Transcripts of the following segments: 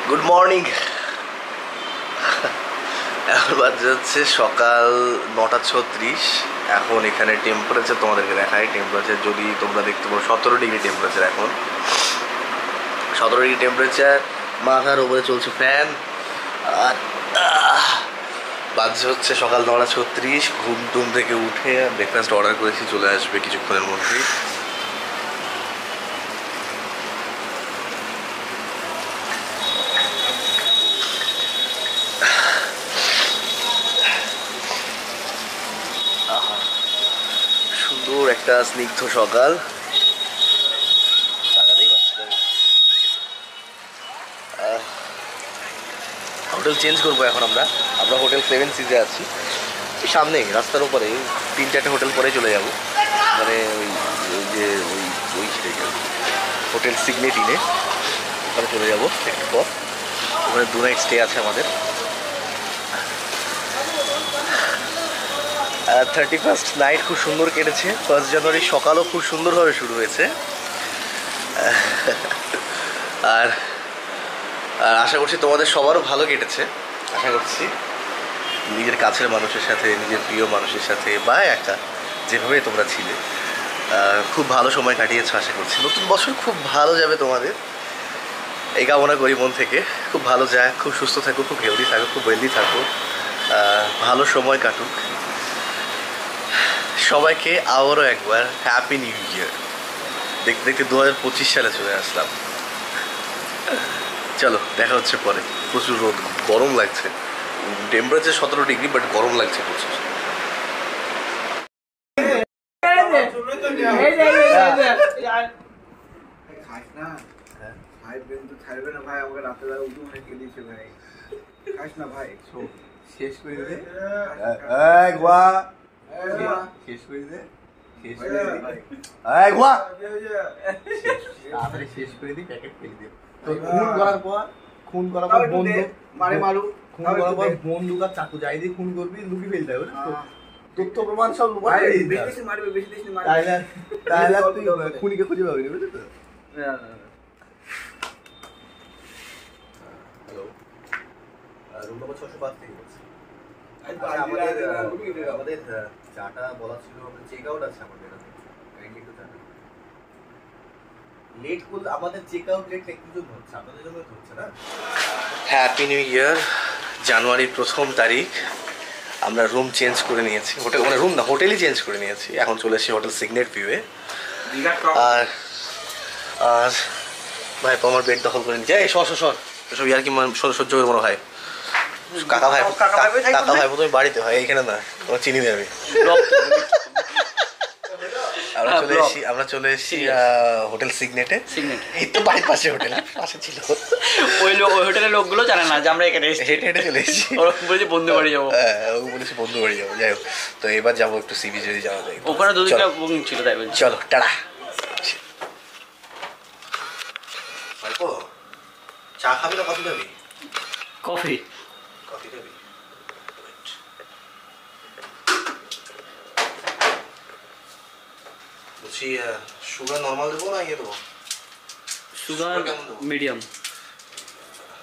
Good morning. এখন বাজে হচ্ছে সকাল 9:36। এখন এখানে টেম্পারেচার তোমাদেরকে দেখায়। টেম্পারেচার যদি তোমরা দেখতে পারো 17 ডিগ্রি টেম্পারেচার। এখন 17 ডিগ্রি টেম্পারেচার, মাথার উপরে চলছে ফ্যান। আর বাজে হচ্ছে সকাল 9:36। ঘুম টুম থেকে উঠে ব্রেকফাস্ট অর্ডার করেছি, চলে আসবে কিছুক্ষণের মধ্যেই। সুন্দর একটা স্নিগ্ধ সকাল। হোটেল চেঞ্জ করবো এখন। আমরা হোটেল 7 সিজে আছি, সামনেই রাস্তার উপরে 3-4টে হোটেল পরে চলে যাব। মানে ওই হোটেল সিগনেট ইনে ওখানে চলে যাব একটু পর। ওখানে 2 নাইট স্টে আছে আমাদের। 31st নাইট খুব সুন্দর কেটেছে। 1 জানুয়ারি সকালও খুব সুন্দরভাবে শুরু হয়েছে। আর আশা করছি তোমাদের সবারও ভালো কেটেছে। আশা করছি নিজের কাছের মানুষের সাথে, নিজের প্রিয় মানুষের সাথে, বা একা যেভাবে তোমরা ছিলে খুব ভালো সময় কাটিয়েছো। আশা করছি নতুন বছর খুব ভালো যাবে তোমাদের, এই কামনা করি মন থেকে। খুব ভালো যাক, খুব সুস্থ থাকো, খুব হেলদি থাকো, খুব হেলদি থাকো, ভালো সময় কাটুক সবাইকে। আবারও একবার হ্যাপি নিউ ইয়ার। দেখতে দেখতে 2025 সালে চলে আসলাম। চলো দেখা হচ্ছে পরে। প্রচুর রোদ, গরম লাগছে। টেম্পারেচার 17 ডিগ্রি, বাট গরম লাগছে প্রচুর। শেষ করে দে, শেষ করে দে, তাড়াতাড়ি শেষ করে দিই, প্যাকেট ফেলে দিই। তো খুন করার পর বন্দুক আর চাকু যাই দিয়ে খুন করবি, লুকিয়ে ফেলতে হবে। তথ্য প্রমাণ সব তাহলে তুই খুনিকে খুঁজে পাবি না, বুঝলি তো? হ্যালো, রুম নম্বর 605 থেকে বলছি। আমাদের চাটা বলা ছিল, চেক আউট আছে আমাদের। লেট করলে আমাদের চেক আউট লেট একটু জন্য হচ্ছে, আপনাদের জন্য হচ্ছে না। Happy new year. জানুয়ারির 1 তারিখ আমরা রুম চেঞ্জ করে নিয়েছি। হোটেল মানে রুম না, হোটেলই চেঞ্জ করে নিয়েছি। এখন চলে এসেছি হোটেল সিগনেট ভিউয়ে। আর আর ভাই তো আমার বেড দখল করে নিচ্ছে। এই সর এসব ইয়ার কি সহ্য করে মনে হয়। কাকা ভাই তুমি বাড়িতে হয়, এইখানে না, তোমার চিনি দেবে। আমরা চলে এসেছি হোটেল সিগনেটে। এই তো বাড়ির পাশে হোটেল, পাশে ছিল। ওই হোটেলের লোকগুলো জানে না যে আমরা এখানে হেঁটে চলে এসেছি। বলেছি বন্ধু বাড়ি যাবো। বলেছি বন্ধু বাড়ি যাবো। যাই হোক, তো এবার যাবো একটু সি বিচ যদি যাওয়া যায়। ওখানে 2 দিন বুকিং ছিল, তাই বলছি। চলো টাটা। চা খাবি না কফি খাবি? কফি খাবি? বলছি সুগার নর্মাল দেবো না ইয়ে দেবো? Sugar medium.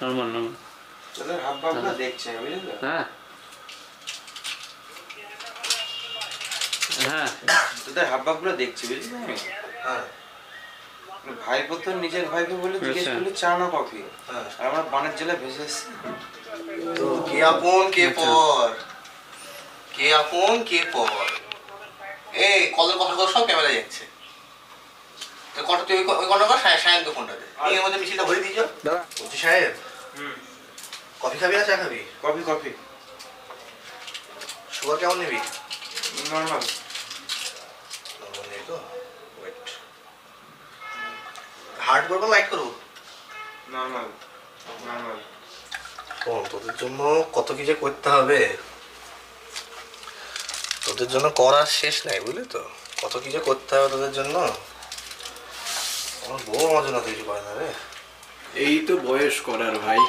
নর্মাল তোদের হাব ভাবনা দেখছে, বুঝলি? হ্যাঁ হ্যাঁ, তোদের হাব ভাবগুলো দেখছি, বুঝলি? হ্যাঁ, ভাই বলতো নিজের ভাইকে বলে জিজ্ঞেস করলে চা না কফি। আর আমরা বানের জেলায় ভেসে এসছি। তো কে আপন কে পর, কে আপন কে পর। এই কলের কথা সব ক্যামেরা যাচ্ছে। তো কটা তুই ওই কটা কর, সাহেবকে ফোনটা দে। এর মধ্যে মিছিলটা ভরে দিয়েছ। বলছি সাহেব, কফি খাবি না চা খাবি? কফি। সুগার কেমন নিবি? নর্মাল নেই তো। ওয়েট, হার্ড করবো লাইট করবো? নর্মাল। তোদের জন্য কত কিছু করতে হবে, তোদের জন্য করার শেষ নাই, বুঝলি তো? কত কিছু করতে হবে তোদের জন্য। আমার বউ আমার জন্য কিছু করে না রে। এই তো বয়স করার ভাই।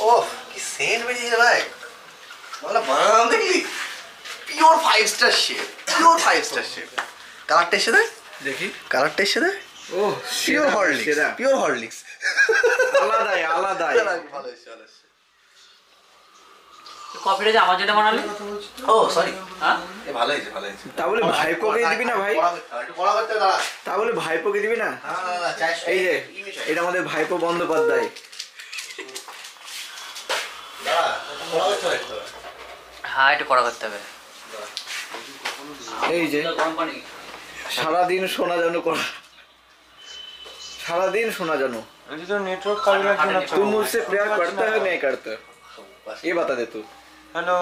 ও কি সেন্ট বেরিয়েছে ভাই, বলা বানাম দেখলি? Pure 5 star shape, pure 5 star shape. কালারটা এসে দেয়, দেখি কালারটা এসে দেয়। ও পিওর হরলিক্স, পিওর হরলিক্স। আলাদাই আলাদাই। ভালো হয়েছে, ভালো হয়েছে। কফিটা যে আমার জন্য বানালে? ও সরি, হ্যাঁ ভালো হয়েছে, ভালো হয়েছে। তাহলে ভাইপোকে দিবি না ভাই? একটু বড় করতে দাঁড়া। তাহলে ভাইপোকে দিবি না? এই যে এটা আমাদের ভাইপো বন্দ্যোপাধ্যায়। দাঁড়া, বড় করতে হবে। হ্যাঁ একটু কড়া করতে হবে। এই যে গরম পানি। সারাদিন শোনা জানো করা, সারাদিন शोना जानो। ये तो नेटवर्क का भी लग तू मुझसे प्यार करता है नहीं करता, ये बता दे तू। हेलो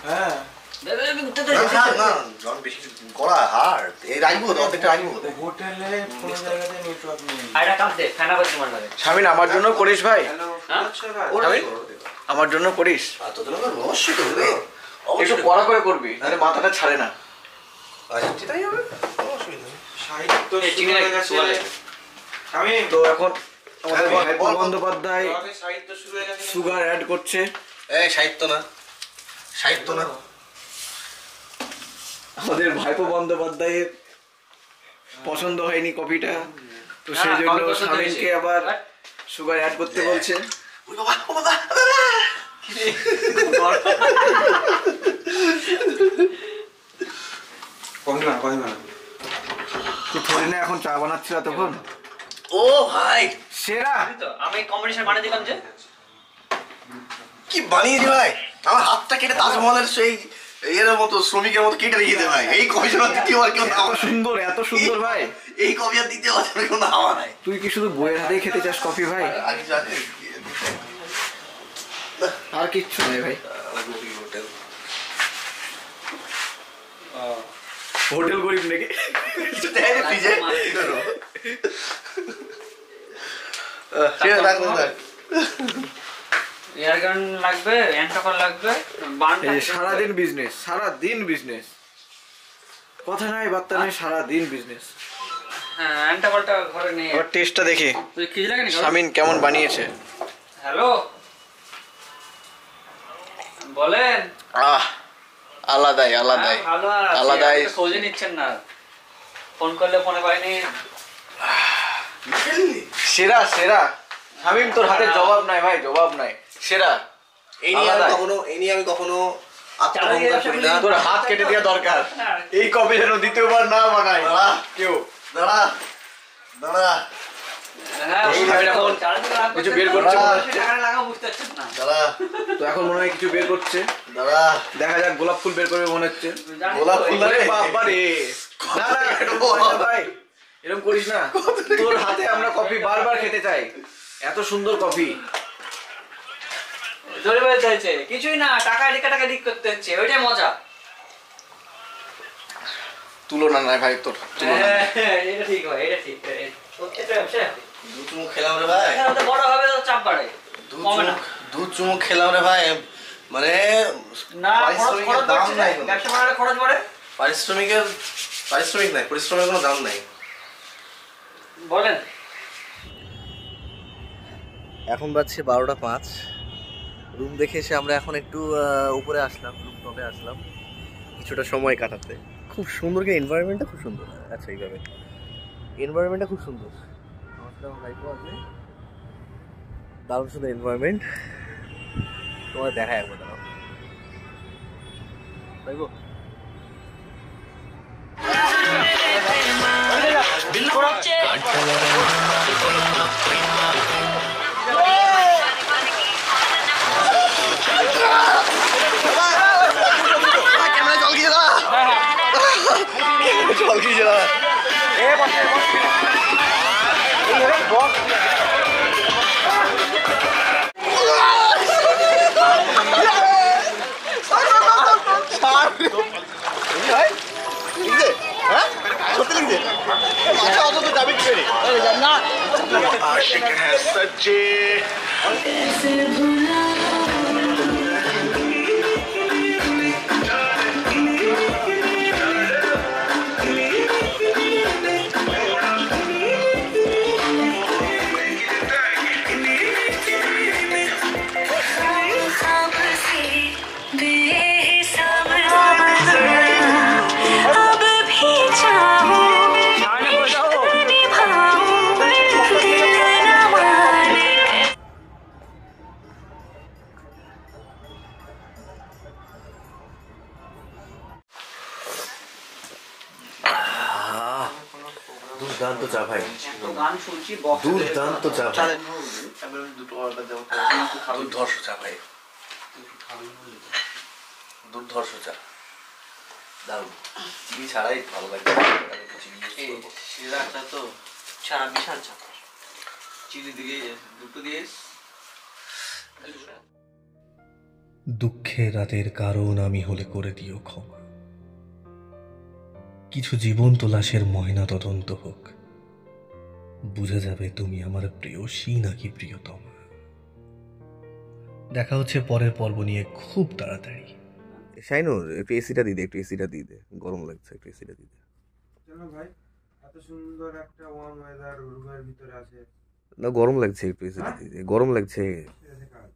हाँ হোটেলে কোনো জায়গাতে নেটওয়ার্ক নেই। আইডা কাপ দে, ফ্যান আবার তোমার লাগে। শামিন আমার জন্য করিস ভাই? শামিন আমার জন্য করিস? অবশ্যই করবে, একটু কড়া করে করবি, নাহলে মাথাটা ছাড়ে না। আচ্ছা সেটাই হবে, অসুবিধা নেই। সাহিত্য শুরু হয়ে গেছে। আমি তো এখন আমাদের ভাইপো বন্দ্যোপাধ্যায় সাহিত্য শুরু হয়ে গেছে। সুগার অ্যাড করছে। এই সাহিত্য না, সাহিত্য না। আমাদের ভাইপো বন্দ্যোপাধ্যায়ের পছন্দ হয়নি কফিটা, তো সেই জন্য কফি পছন্দ শামিনকে হয়েছে। আবার সুগার অ্যাড করতে বলছে। ওই বাবা, ও বাবা, কফি বানা তুই থোড়ি না এখন চা বানাচ্ছিল তখন? ও ভাই সেরা আমি কম্বিনেশন বানিয়ে দিলাম যে। কি বানিয়েছি ভাই, আমার হাতটা কেটে তাজমহলের সেই এর মতো শ্রমিকের মতো কেটে রেখে দে ভাই। এই কফি ছাড়া দ্বিতীয়বার কেউ এত নামা সুন্দর, এত সুন্দর ভাই। এই কফি আর দ্বিতীয়বার কেউ নামা নাই। তুই কি শুধু বইয়ের হাতেই খেতে চাস কফি ভাই? আগে জানি আর কিচ্ছু নেই ভাই। হোটেল হোটেল গরিব নাকি? ফ্রিজে এয়ার গান লাগবে, অ্যান্টাকল লাগবে, বান এই যে সারাদিন বিজনেস, সারাদিন বিজনেস, কথা নাই বার্তা নাই, সারাদিন বিজনেস। হ্যাঁ অ্যান্টাকলটা ঘরে নেই। আবার টেস্টটা দেখি তুই কি লাগেনি? শামিন কেমন বানিয়েছে। হ্যালো বলেন। আহ আলাদাই আলাদাই হ্যাঁ, ভালো আর আছি। আলাদাই। আপনি তো খোঁজই নিচ্ছেন না, ফোন করলে ফোনে পাইনি। সেরা সেরা শামিম, তোর হাতে জবাব নাই ভাই, জবাব নাই। সেরা এই নিয়ে আমি আলাদাই। কখনো, এই নিয়ে আমি কখনো আত্মহত্যা করি না। তোর হাত কেটে দেওয়া দরকার, এই কপি যেন দ্বিতীয়বার না বানায় কেউ। দাঁড়া দাঁড়া হ্যাঁ, এই ভাই এখন কিছু বের করছে মনে হয়। টাকাটা লাগাও বুঝতে পারছেন না। দাঁড়া তো এখন মনে হয় কিছু বের করছে, দাঁড়া, দেখা যাক গোলাপ ফুল বের করবে মনে হচ্ছে। জানি তো, গোলাপ ফুল আরে বাবা রে, না না ভাই এরকম করিস না। তোর হাতে আমরা কফি বারবার খেতে চাই, এত সুন্দর কফি। জোরে বলে চাইছে কিছুই না, টাকা ঠিক করতে হচ্ছে, ওইটাই মজা। তুলনা নাই ভাই তোর, তুলনা নাই। হ্যাঁ, এটা ঠিক হয়, এটা ঠিক। এটা হচ্ছে দু চুমুক খেলাম রে ভাই, এখানে তো বড় হবে তো চাপ বাড়ে, কমে না। দু চুমুক খেলাম রে ভাই, মানে না পারিশ্রমিকের দাম নাই কোনো। ব্যবসা বাড়ালে খরচ বাড়ে। পারিশ্রমিক নাই, পরিশ্রমের কোনো দাম নাই। বলেন। এখন বাজছে 12টা 5। রুম দেখে এসে আমরা এখন একটু উপরে আসলাম, রুম টপে আসলাম কিছুটা সময় কাটাতে। খুব সুন্দর, কি এনভায়রনমেন্টটা খুব সুন্দর। আচ্ছা এইভাবে এনভায়রনমেন্টটা খুব সুন্দর, আমার সাথে আমার ভাইপো আছে, দারুণ সুন্দর এনভায়রনমেন্ট। তোমার দেখায় একবার, দাঁড়াও ভাইপো। জল খেয়েছে না आशिक है सच्चे अब भी चाहूं দুর্দান্ত চা ভাই, এত গান শুনছি বক্স দুর্দান্ত চা ভাই, চালের এবার আমি দুটো অর্ডার দেবো দুর্ধর্ষ চা ভাই, দুর্ধর্ষ চা, দারুণ। চিনি ছাড়াই ভালো লাগবে, আমি একটু চিনি use করবো। সেরা চা তো চা বিশাল চা। চিনি দিকে দুটো দিয়ে দুঃখের রাতের কারণ আমি হলে করে দিও ক্ষমা, কিছু জীবন্ত লাশের ময়না তদন্ত হোক, বুঝে যাবে তুমি আমার প্রিয়সী নাকি প্রিয়তমা। দেখা হচ্ছে পরের পর্ব নিয়ে খুব তাড়াতাড়ি। শাইনুর একটু এসিটা দিয়ে দে, একটু এসিটা দিয়ে দে, গরম লাগছে, একটু এসিটা দিয়ে দে। কেন ভাই, এত সুন্দর একটা ওয়ার্ম ওয়েদার রুমের ভিতরে আছে, না গরম লাগছে, একটু এসিটা দিয়ে দে, গরম লাগছে, সেটাতে কাজ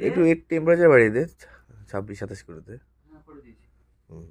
একটু টেম্পারেচার বাড়িয়ে দে, 26-27 করে দে। করে দিয়েছি। হুম।